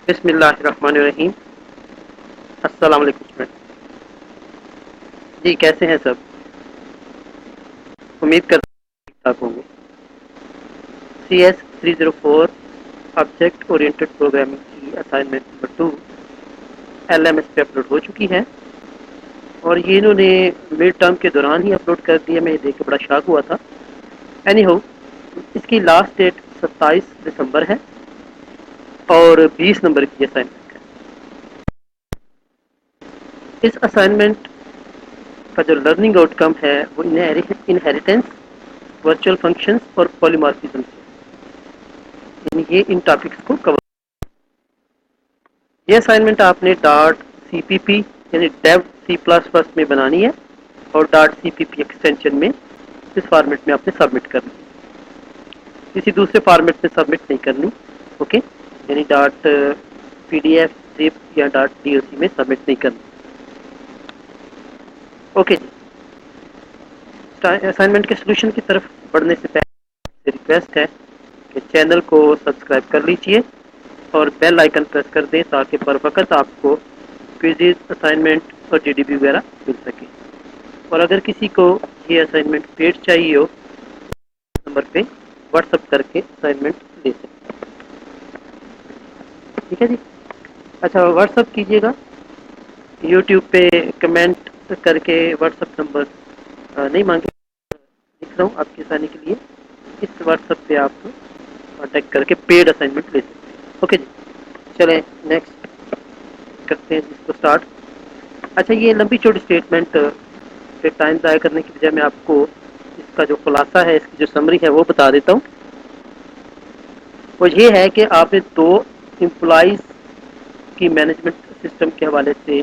बिस्मिल्लाहिर्रहमानिर्रहीम। अस्सलाम वालेकुम स्टूडेंट। जी कैसे हैं सब? उम्मीद करता हूँ ठीक ठाक होंगे। CS 304 ऑब्जेक्ट ओरिएंटेड प्रोग्रामिंग की असाइनमेंट नंबर 2 LMS पे अपलोड हो चुकी है और ये इन्होंने मिड टर्म के दौरान ही अपलोड कर दिया। मैं ये देख के बड़ा शॉक हुआ था। एनी हो, इसकी लास्ट डेट 27 दिसंबर है और 20 नंबर की असाइनमेंट है। इस असाइनमेंट का जो लर्निंग आउटकम है वो इनहेरिटेंस, वर्चुअल फंक्शंस और पॉलीमॉर्फिज्म है। ये इन टॉपिक्स को कवर। ये असाइनमेंट आपने डॉट CPP यानी डेव C++ में बनानी है और डॉट CPP एक्सटेंशन में इस फॉर्मेट में आपने सबमिट करनी है। किसी दूसरे फॉर्मेट में सबमिट नहीं करनी। ओके, यानी डॉट PDF, zip या डॉट DOC में सबमिट नहीं करनी। ओके जी, असाइनमेंट के सोल्यूशन की तरफ बढ़ने से पहले रिक्वेस्ट है कि चैनल को सब्सक्राइब कर लीजिए और बेल आइकन प्रेस कर दें ताकि बर वक्त आपको क्विज़, असाइनमेंट और GDB वगैरह मिल सके। और अगर किसी को ये असाइनमेंट पेड चाहिए हो, नंबर पे व्हाट्सअप करके असाइनमेंट ले सकते हैं। ठीक है जी। अच्छा, व्हाट्सअप कीजिएगा। यूट्यूब पे कमेंट करके व्हाट्सअप नंबर नहीं मांगे, लिख रहा हूँ आपकी आसानी के लिए। इस व्हाट्सएप पे आप कांटेक्ट करके पेड असाइनमेंट ले सकते हैं। ओके जी, चलें नेक्स्ट करते हैं इसको स्टार्ट। अच्छा, ये लंबी चौड़ी स्टेटमेंट पे टाइम ज़ाया करने की बजाय मैं आपको इसका जो खुलासा है, इसकी जो समरी है वो बता देता हूँ। वो ये है कि आपने दो एम्प्लॉइज़ की मैनेजमेंट सिस्टम के हवाले से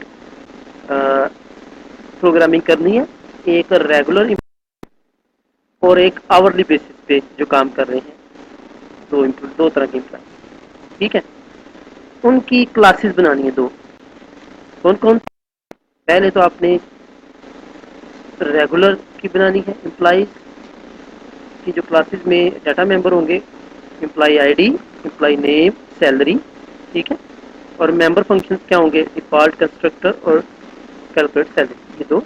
प्रोग्रामिंग करनी है। एक रेगुलर और एक आवरली बेसिस पे जो काम कर रहे हैं, दो तरह के एम्प्लॉय। ठीक है, उनकी क्लासेस बनानी है दो। कौन कौन? पहले तो आपने रेगुलर की बनानी है। एम्प्लॉइज की जो क्लासेस में डाटा मेंबर होंगे, employee ID, employee name, salary. ठीक है, और मेंबर फंक्शंस क्या होंगे? डिफॉल्ट, कंस्ट्रक्टर और कैलकुलेट सैलरी, ये दो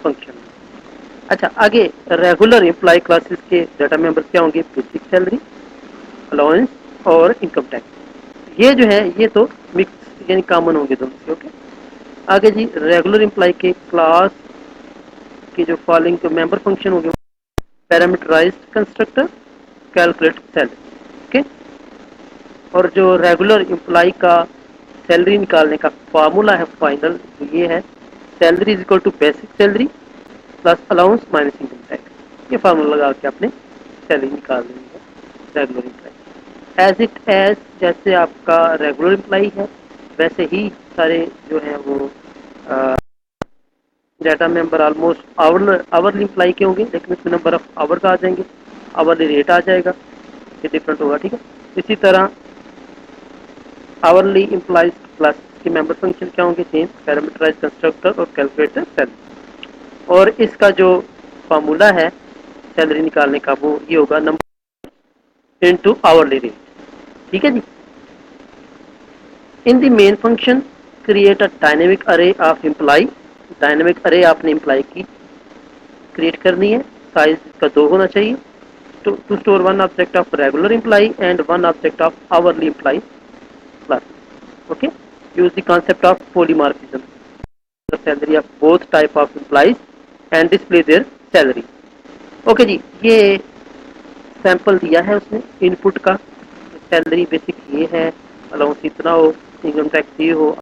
फंक्शन। अच्छा, आगे रेगुलर एम्प्लॉय क्लासेस के डाटा मेंबर्स क्या होंगे? बेसिक सैलरी, अलाउंस और इनकम टैक्स। ये जो है ये तो मिक्स यानी कॉमन होंगे दोनों से। ओके, आगे जी रेगुलर एम्प्लॉय के क्लास की जो फॉलोइंग मेंबर फंक्शन होंगे: parameterized constructor, calculate salary. Okay, और जो रेगुलर एम्प्लॉय का सैलरी निकालने का फार्मूला है फाइनल, ये है salary is equal to basic salary plus allowance minus income tax. ये फार्मूला लगा के आपने सैलरी निकाल लेनी है regular employee. As it is जैसे आपका रेगुलर एम्प्लॉय है वैसे ही सारे जो हैं वो data member almost hourly employee के होंगे, लेकिन इसमें नंबर ऑफ आवर्स आ जाएंगे, आवरली रेट आ जाएगा, ये डिफरेंट होगा। ठीक है, इसी तरह आवरली एम्प्लॉयज क्लास के मेंबर फंक्शन क्या होंगे? सेम, पैरामीटराइज कंस्ट्रक्टर और कैलकुलेटर सैलरी। और इसका जो फार्मूला है सैलरी निकालने का वो ये होगा नंबर इनटू आवरली रेट। ठीक है जी। In the main function create a dynamic array of employee. Dynamic array आपने एम्प्लॉय की क्रिएट करनी है, साइज इसका 2 होना चाहिए। To store one object of regular employee and one object of hourly employee class. Okay, use the concept of polymorphism, the salary of both type of employees and display their salary. Okay जी, ये sample दिया है उसने input का। Salary basic ये है, allowance इतना हो, इनकम टैक्स ये हो,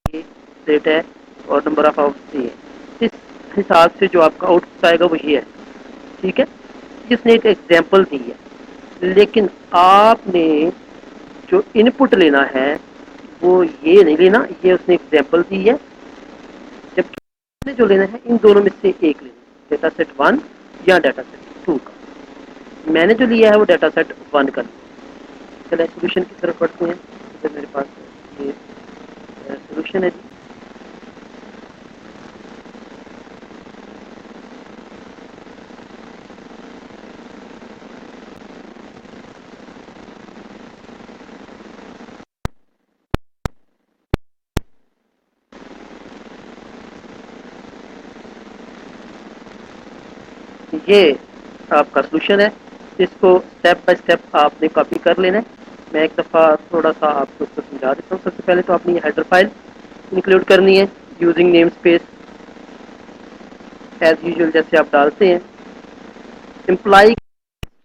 ये रेट है और नंबर ऑफ आवर्स ये है। इस हिसाब से जो आपका आउटपुट आएगा वो ये है। ठीक है, जिसने एक एग्जांपल दी है, लेकिन आपने जो इनपुट लेना है वो ये नहीं लेना, ये उसने एग्जांपल दी है। जबकि जो लेना है इन दोनों में से एक लेना, डेटा सेट 1 या डेटा सेट 2 का। मैंने जो लिया है वो डेटा सेट 1 का। चलिए सोल्यूशन की तरफ बढ़ते हैं। तो मेरे पास ये सोल्यूशन है जी। یہ آپ کا سولوشن ہے. اس کو اسٹیپ بائی اسٹیپ آپ نے کاپی کر لینا ہے. میں ایک دفعہ تھوڑا سا آپ کو اس کو سمجھا دیتا ہوں. سب سے پہلے تو آپ نے یہ ہیڈر فائل انکلوڈ کرنی ہے یوزنگ نیم اسپیس ایز یوزول جیسے آپ ڈالتے ہیں. امپلائی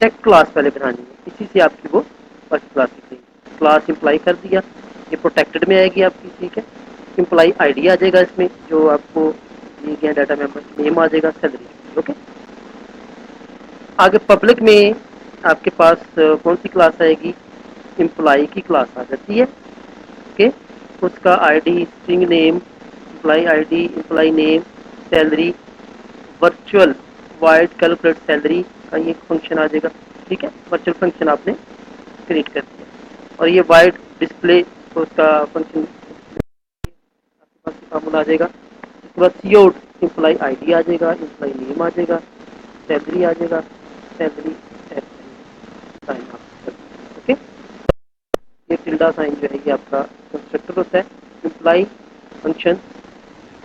ٹیک کلاس پہلے بنانی ہے, اسی سے آپ کی وہ فرسٹ کلاس دکھ رہی ہے. کلاس امپلائی کر دیا, یہ پروٹیکٹڈ میں آئے گی آپ کی. ٹھیک ہے, امپلائی آئی ڈی آ جائے گا اس میں, جو آپ کو دیے گیا ڈاٹا ممبر نیم آ جائے گا, سیلری. اوکے, آگے پبلک میں آپ کے پاس کون سی کلاس آئے گی؟ امپلائی کی کلاس آ جاتی ہے. اوکے, اس کا I D, string name, employee I D, employee name, salary, virtual void calculate salary کا یہ فنکشن آ جائے گا. ٹھیک ہے, ورچوئل فنکشن آپ نے کریٹ کر دیا. اور یہ وائڈ ڈسپلے اس کا فنکشن آپ کے پاس فارمولا آ جائے گا. اس کے بعد C out employee I D آ جائے گا, امپلائی نیم آ جائے گا, سیلری آ جائے گا, سیلری سائن آپ. اوکے, یہ ٹلڈا سائن جو ہے یہ آپ کا کنسٹرکٹر ہوتا ہے. امپلائی فنکشن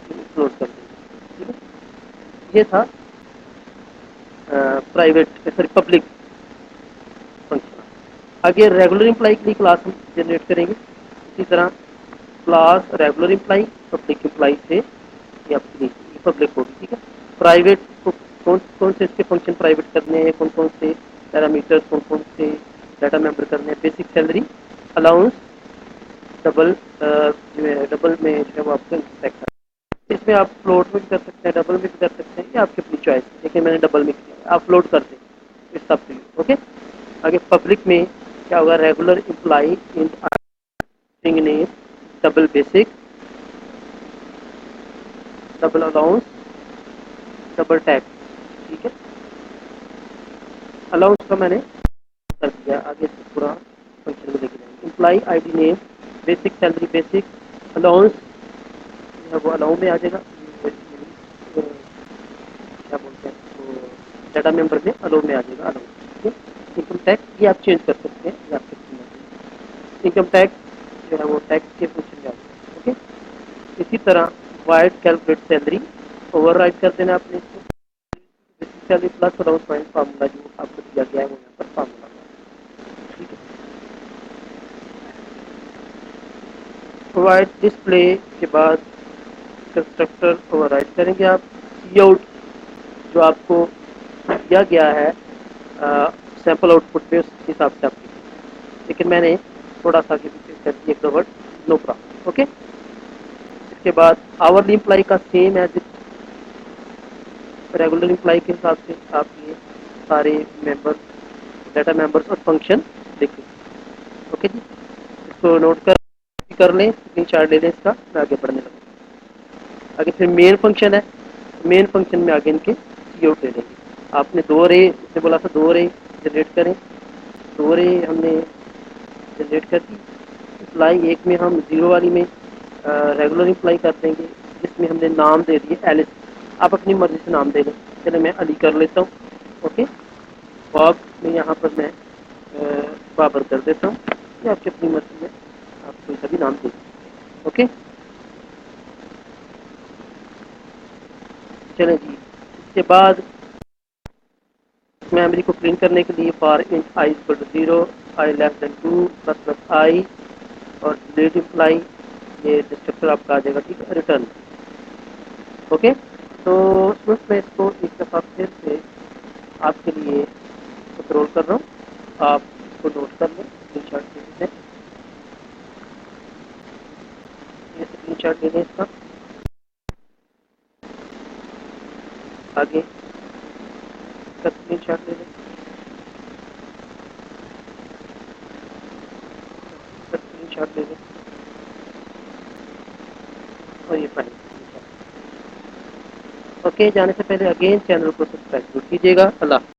کلوز کر دیں گے. ٹھیک ہے, یہ تھا پرائیویٹ سوری پبلک فنکشن. آگے ریگولر امپلائی کے لیے کلاس ہم جنریٹ کریں گے. اسی طرح class regular employee public employee سے یہ آپ کی پبلک ہوگی. ٹھیک ہے, پرائیویٹ کون کون سے اس کے فنکشن پرائیویٹ کرنے ہیں, کون کون سے پیرامیٹر, کون کون سے ڈاٹا ممبر کرنے ہیں. Basic salary, allowance, double double میں جو ہے وہ آپ کو انسپیکٹ ہے. اس میں آپ فلوٹ میں بھی کر سکتے ہیں, ڈبل میں بھی کر سکتے ہیں, یہ آپ کی اپنی چوائس. لیکن میں نے ڈبل میں کیا, آپ فلوٹ کر دیں اس سب کے لیے. اوکے, آگے پبلک میں کیا ہوگا؟ Regular employee string name, double basic, double allowance, double tax. ٹھیک ہے, الاؤنس کا میں نے کر دیا. آگے سے پورا فنکشن میں لے کے جائیں گے. Employee I D name, basic salary, basic allowance وہ الاؤ میں آ جائے گا. کیا بولتے ہیں وہ ڈاٹا ممبر میں الاؤ میں آ جائے گا. الاؤ. انکم ٹیکس یہ آپ چینج کر سکتے ہیں, یہ آپ کے. انکم ٹیکس جو ہے وہ ٹیکس کے فنکشن میں آ جائے گا. اوکے, اسی طرح void calculate salary overwrite کر دینا آپ نے. اس کو salary plus allowance minus formula جو آپ کو دیا گیا ہے وہ یہاں پر فارمولا. ٹھیک ہے, پرووائڈ ڈسپلے کے بعد کنسٹرکٹر اوور رائٹ کریں گے آپ. سی آؤٹ جو آپ کو دیا گیا ہے سیمپل آؤٹ پٹ پہ اس حساب سے آپ لکھیں. لیکن میں نے تھوڑا سا کر دی ایک دو ورڈ, نو پرابلم. اوکے, اس کے بعد آورلی امپلائی کا سیم ایز ریگولر امپلائی کے حساب سے آپ یہ سارے ممبر ڈاٹا ممبرس اور فنکشن لکھیں. اوکے جی, اس کو نوٹ کر لیں, اسکرین شاٹ لے لیں اس کا. میں آگے بڑھنے لگوں. آگے پھر مین فنکشن ہے. مین فنکشن میں آگے ان کے سی آؤٹ لے لیں گے. آپ نے دو رے سے بولا تھا, دو رے جنریٹ کریں. دو رے ہم نے جنریٹ کر دی. امپلائی ایک میں ہم زیرو والی میں ریگولر امپلائی کر دیں گے, جس میں ہم نے نام دے دیے ایلس. آپ اپنی مرضی سے نام دے دیں. چلے میں علی کر لیتا ہوں. اوکے, باب میں یہاں پر میں بابر کر دیتا ہوں. یہ آپ کی اپنی مرضی ہے, آپ کوئی سا بھی نام دے دیں. اوکے, چلیں جی. اس کے بعد میموری کو پرنٹ کرنے کے لیے for int I equal to 0, I less than 2 plus plus I اور ڈیلیٹ امپلائی, یہ ڈسٹرکٹر آپ کا آ جائے گا. ٹھیک ہے, ریٹرن. اوکے, تو میں اس کو ایک دفعہ پھر سے آپ کے لیے کنٹرول کر رہا ہوں. آپ اس کو نوٹ کر لیں. اسکرین شاٹ لے لیں, یہ اسکرین شاٹ لے لیں اس کا. آگے اس کا اسکرین شاٹ لے لیں, اس کا اسکرین شاٹ لے لیں, اور یہ فائنل. اوکے, جانے سے پہلے اگین چینل کو سبسکرائب کیجیے گا. اللہ